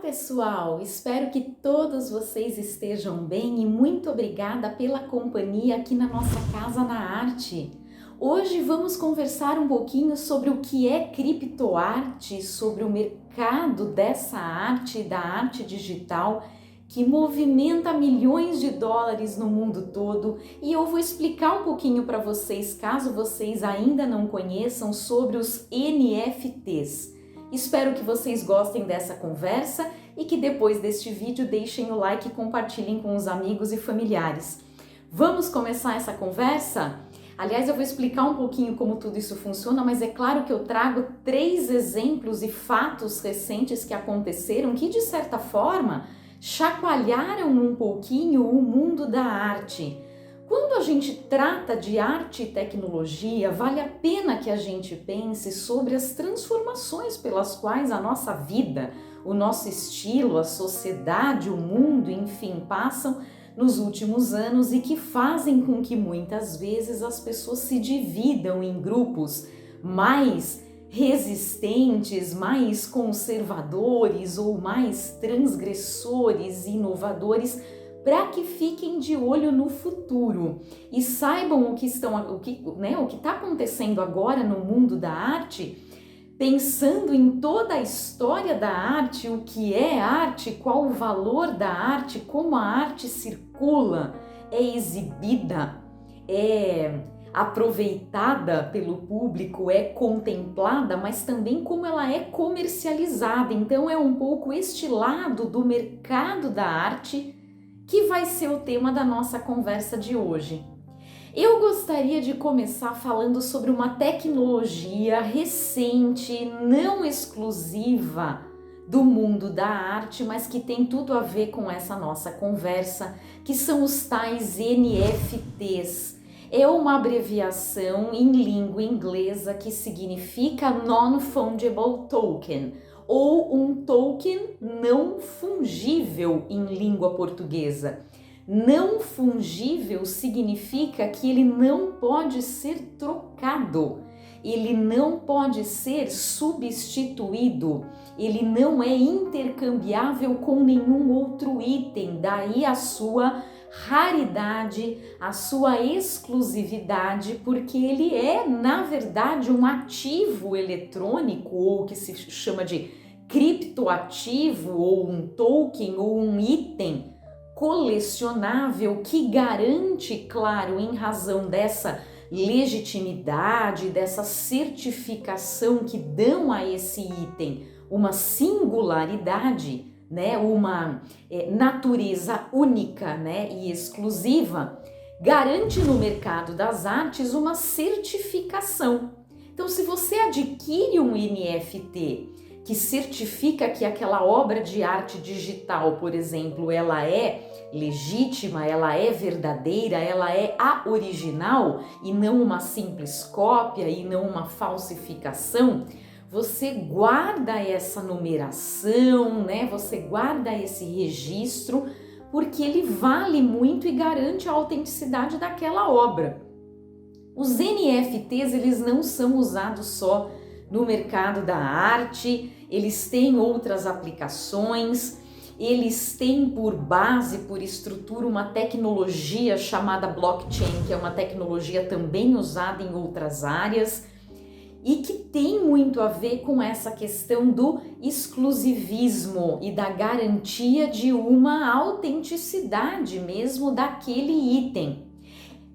pessoal! Espero que todos vocês estejam bem e muito obrigada pela companhia aqui na nossa Casa na Arte. Hoje vamos conversar um pouquinho sobre o que é criptoarte, sobre o mercado dessa arte, da arte digital, que movimenta milhões de dólares no mundo todo, e eu vou explicar um pouquinho para vocês, caso vocês ainda não conheçam, sobre os NFTs. Espero que vocês gostem dessa conversa e que depois deste vídeo deixem o like e compartilhem com os amigos e familiares. Vamos começar essa conversa? Aliás, eu vou explicar um pouquinho como tudo isso funciona, mas é claro que eu trago 3 exemplos e fatos recentes que aconteceram que, de certa forma, chacoalharam um pouquinho o mundo da arte. Quando a gente trata de arte e tecnologia, vale a pena que a gente pense sobre as transformações pelas quais a nossa vida, o nosso estilo, a sociedade, o mundo, enfim, passam nos últimos anos e que fazem com que muitas vezes as pessoas se dividam em grupos mais resistentes, mais conservadores ou mais transgressores, inovadores, para que fiquem de olho no futuro e saibam o que está acontecendo agora no mundo da arte, pensando em toda a história da arte, o que é arte, qual o valor da arte, como a arte circula, é exibida, é aproveitada pelo público, é contemplada, mas também como ela é comercializada. Então é um pouco este lado do mercado da arte que vai ser o tema da nossa conversa de hoje. Eu gostaria de começar falando sobre uma tecnologia recente, não exclusiva do mundo da arte, mas que tem tudo a ver com essa nossa conversa, que são os tais NFTs. É uma abreviação em língua inglesa que significa Non-Fungible Token, ou um token não fungível em língua portuguesa. Não fungível significa que ele não pode ser trocado, ele não pode ser substituído, ele não é intercambiável com nenhum outro item, daí a sua raridade, a sua exclusividade, porque ele é, na verdade, um ativo eletrônico, ou que se chama de criptoativo, ou um token, ou um item colecionável que garante, claro, em razão dessa legitimidade, dessa certificação que dão a esse item uma singularidade, né, uma natureza única, né, e exclusiva, garante no mercado das artes uma certificação. Então, se você adquire um NFT que certifica que aquela obra de arte digital, por exemplo, ela é legítima, ela é verdadeira, ela é a original e não uma simples cópia e não uma falsificação, você guarda essa numeração, né? Você guarda esse registro, porque ele vale muito e garante a autenticidade daquela obra. Os NFTs, eles não são usados só no mercado da arte, eles têm outras aplicações, eles têm por base, por estrutura, uma tecnologia chamada blockchain, que é uma tecnologia também usada em outras áreas, e que tem muito a ver com essa questão do exclusivismo e da garantia de uma autenticidade mesmo daquele item.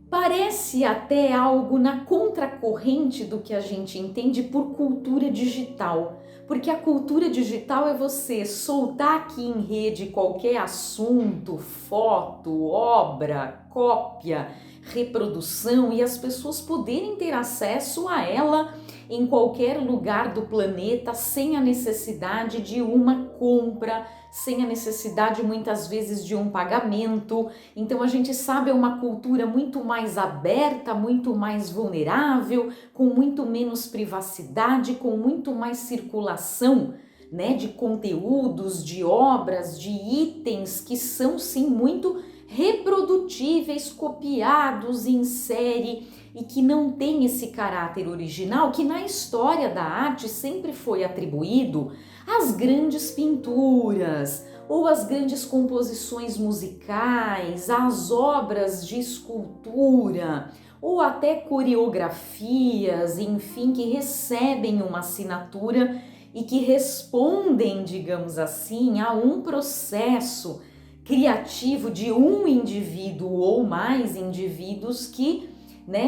Parece até algo na contracorrente do que a gente entende por cultura digital, porque a cultura digital é você soltar aqui em rede qualquer assunto, foto, obra, cópia, reprodução e as pessoas poderem ter acesso a ela em qualquer lugar do planeta sem a necessidade de uma compra, sem a necessidade muitas vezes de um pagamento. Então a gente sabe, é uma cultura muito mais aberta, muito mais vulnerável, com muito menos privacidade, com muito mais circulação, né, de conteúdos, de obras, de itens que são sim muito reprodutíveis, copiados em série, e que não tem esse caráter original que na história da arte sempre foi atribuído às grandes pinturas ou às grandes composições musicais, às obras de escultura ou até coreografias, enfim, que recebem uma assinatura e que respondem, digamos assim, a um processo criativo de um indivíduo ou mais indivíduos que,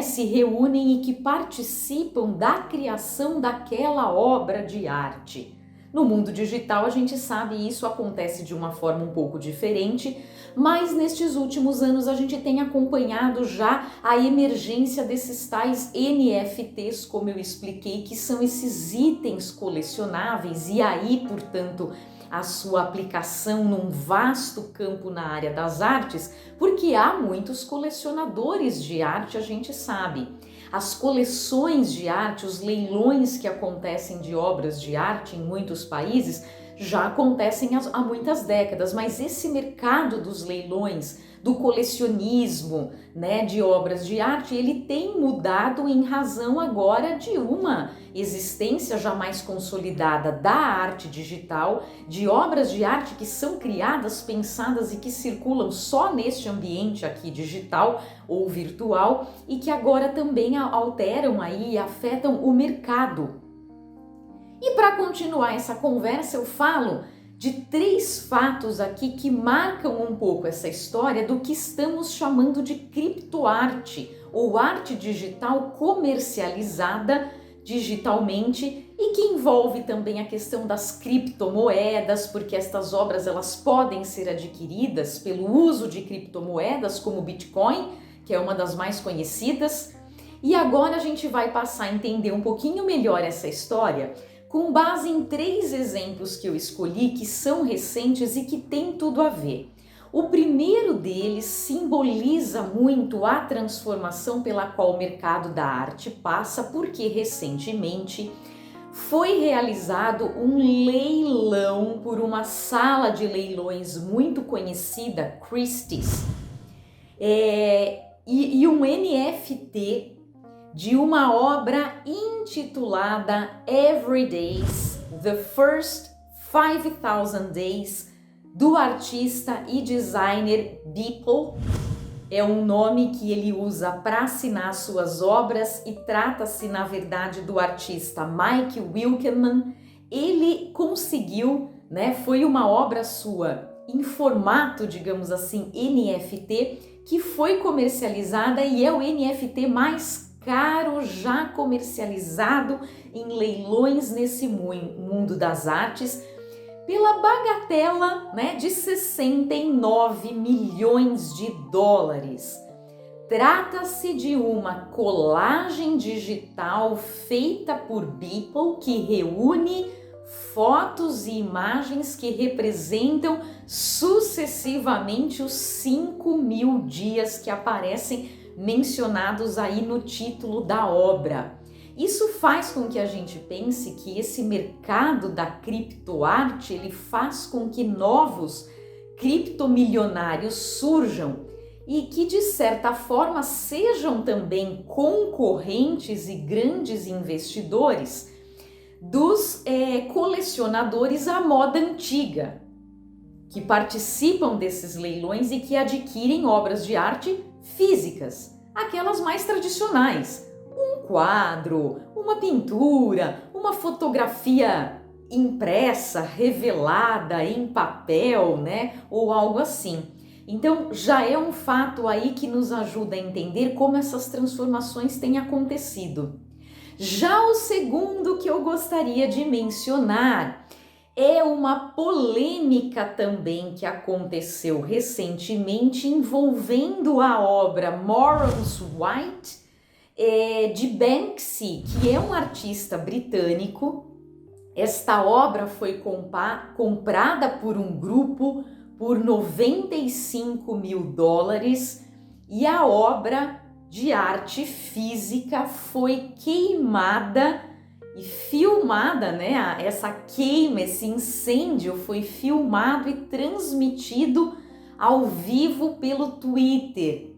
se reúnem e que participam da criação daquela obra de arte. No mundo digital, a gente sabe isso acontece de uma forma um pouco diferente, mas nestes últimos anos a gente tem acompanhado já a emergência desses tais NFTs, como eu expliquei, que são esses itens colecionáveis e aí, portanto, a sua aplicação num vasto campo na área das artes, porque há muitos colecionadores de arte, a gente sabe. As coleções de arte, os leilões que acontecem de obras de arte em muitos países já acontecem há muitas décadas, mas esse mercado dos leilões, do colecionismo, de obras de arte, ele tem mudado em razão agora de uma existência já mais consolidada da arte digital, de obras de arte que são criadas, pensadas e que circulam só neste ambiente aqui digital ou virtual e que agora também alteram aí e afetam o mercado. E para continuar essa conversa, eu falo de 3 fatos aqui que marcam um pouco essa história do que estamos chamando de criptoarte, ou arte digital comercializada digitalmente e que envolve também a questão das criptomoedas, porque estas obras elas podem ser adquiridas pelo uso de criptomoedas como o Bitcoin, que é uma das mais conhecidas. E agora a gente vai passar a entender um pouquinho melhor essa história com base em 3 exemplos que eu escolhi que são recentes e que têm tudo a ver. O primeiro deles simboliza muito a transformação pela qual o mercado da arte passa, porque recentemente foi realizado um leilão por uma sala de leilões muito conhecida, Christie's, e um NFT de uma obra intitulada Every Days, The First 5,000 Days, do artista e designer Beeple. É um nome que ele usa para assinar suas obras e trata-se, na verdade, do artista Mike Wilkeman. Ele conseguiu, foi uma obra sua em formato, digamos assim, NFT, que foi comercializada e é o NFT mais caro já comercializado em leilões nesse mundo das artes, pela bagatela de 69 milhões de dólares. Trata-se de uma colagem digital feita por Beeple que reúne fotos e imagens que representam sucessivamente os 5.000 dias que aparecem mencionados aí no título da obra. Isso faz com que a gente pense que esse mercado da criptoarte, ele faz com que novos criptomilionários surjam e que, de certa forma, sejam também concorrentes e grandes investidores dos colecionadores à moda antiga, que participam desses leilões e que adquirem obras de arte físicas, aquelas mais tradicionais. Um quadro, uma pintura, uma fotografia impressa, revelada em papel, ou algo assim. Então já é um fato aí que nos ajuda a entender como essas transformações têm acontecido. Já o segundo que eu gostaria de mencionar é uma polêmica também que aconteceu recentemente envolvendo a obra Morons White, de Banksy, que é um artista britânico. Esta obra foi comprada por um grupo por 95 mil dólares e a obra de arte física foi queimada e filmada, essa queima, esse incêndio foi filmado e transmitido ao vivo pelo Twitter.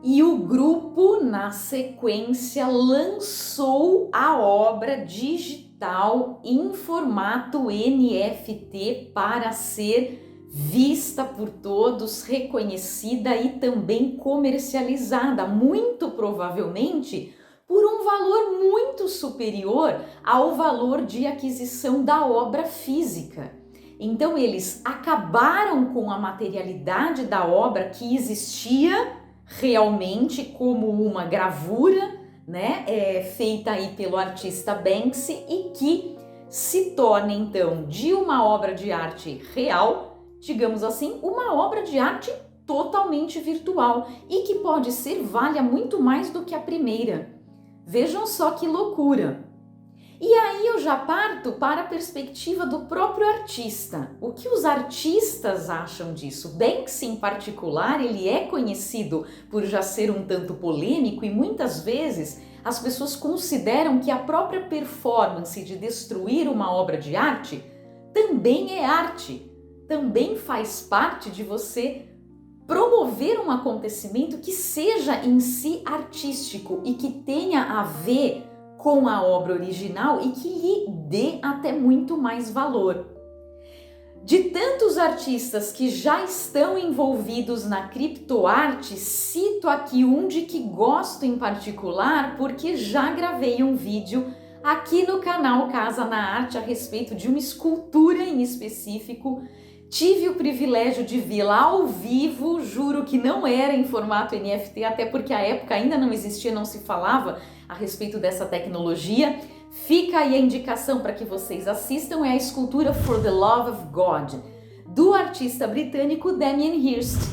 E o grupo, na sequência, lançou a obra digital em formato NFT para ser vista por todos, reconhecida e também comercializada, muito provavelmente por um valor muito superior ao valor de aquisição da obra física. Então eles acabaram com a materialidade da obra que existia realmente como uma gravura, né, feita aí pelo artista Banksy e que se torna então de uma obra de arte real, digamos assim, uma obra de arte totalmente virtual e que pode ser valha muito mais do que a primeira. Vejam só que loucura! E aí eu já parto para a perspectiva do próprio artista. O que os artistas acham disso? Banksy, em particular, ele é conhecido por já ser um tanto polêmico e muitas vezes as pessoas consideram que a própria performance de destruir uma obra de arte também é arte, também faz parte de você promover um acontecimento que seja em si artístico e que tenha a ver com a obra original e que lhe dê até muito mais valor. De tantos artistas que já estão envolvidos na criptoarte, cito aqui um de que gosto em particular porque já gravei um vídeo aqui no canal Casa na Arte a respeito de uma escultura em específico. Tive o privilégio de vê-la ao vivo, juro que não era em formato NFT, até porque à época ainda não existia, não se falava a respeito dessa tecnologia. Fica aí a indicação para que vocês assistam, é a escultura For the Love of God, do artista britânico Damien Hirst.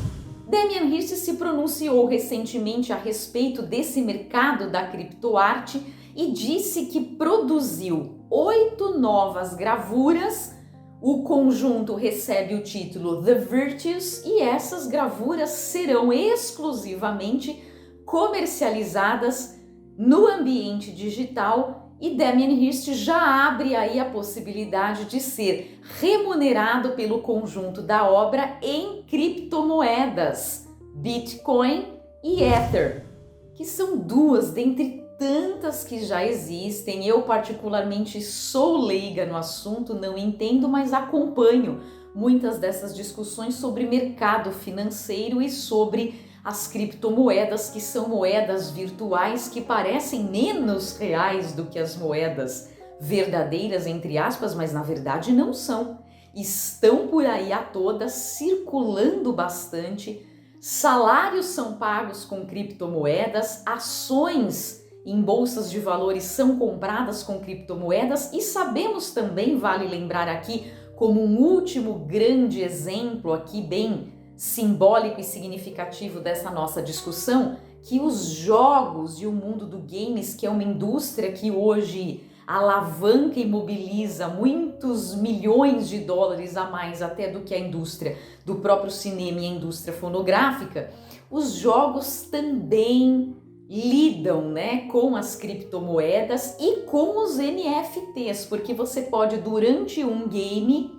Damien Hirst se pronunciou recentemente a respeito desse mercado da criptoarte e disse que produziu 8 novas gravuras. O conjunto recebe o título The Virtues e essas gravuras serão exclusivamente comercializadas no ambiente digital e Damien Hirst já abre aí a possibilidade de ser remunerado pelo conjunto da obra em criptomoedas, Bitcoin e Ether, que são duas dentre tantas que já existem. Eu particularmente sou leiga no assunto, não entendo, mas acompanho muitas dessas discussões sobre mercado financeiro e sobre as criptomoedas, que são moedas virtuais que parecem menos reais do que as moedas verdadeiras, entre aspas, mas na verdade não são. Estão por aí a todas, circulando bastante. Salários são pagos com criptomoedas, ações em bolsas de valores são compradas com criptomoedas e sabemos também, vale lembrar aqui, como um último grande exemplo aqui bem simbólico e significativo dessa nossa discussão, que os jogos e o mundo do games, que é uma indústria que hoje alavanca e mobiliza muitos milhões de dólares a mais até do que a indústria do próprio cinema e a indústria fonográfica, os jogos também lidam, né, com as criptomoedas e com os NFTs, porque você pode durante um game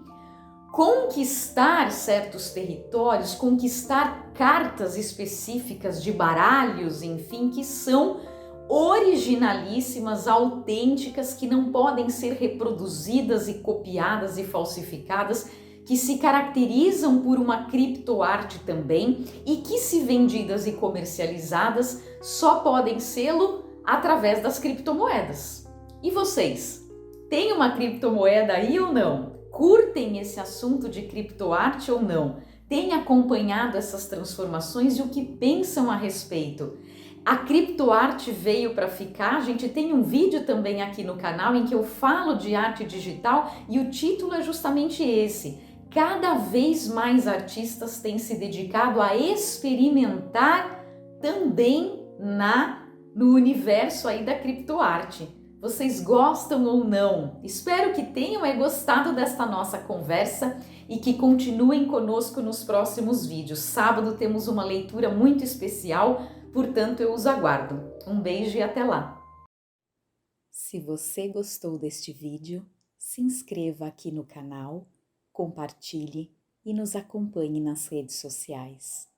conquistar certos territórios, conquistar cartas específicas de baralhos, enfim, que são originalíssimas, autênticas, que não podem ser reproduzidas e copiadas e falsificadas, que se caracterizam por uma criptoarte também e que, se vendidas e comercializadas, só podem sê-lo através das criptomoedas. E vocês, têm uma criptomoeda aí ou não? Curtem esse assunto de criptoarte ou não? Têm acompanhado essas transformações e o que pensam a respeito? A criptoarte veio para ficar. A gente tem um vídeo também aqui no canal em que eu falo de arte digital e o título é justamente esse. Cada vez mais artistas têm se dedicado a experimentar também no universo aí da criptoarte. Vocês gostam ou não? Espero que tenham gostado desta nossa conversa e que continuem conosco nos próximos vídeos. Sábado temos uma leitura muito especial, portanto eu os aguardo. Um beijo e até lá! Se você gostou deste vídeo, se inscreva aqui no canal, compartilhe e nos acompanhe nas redes sociais.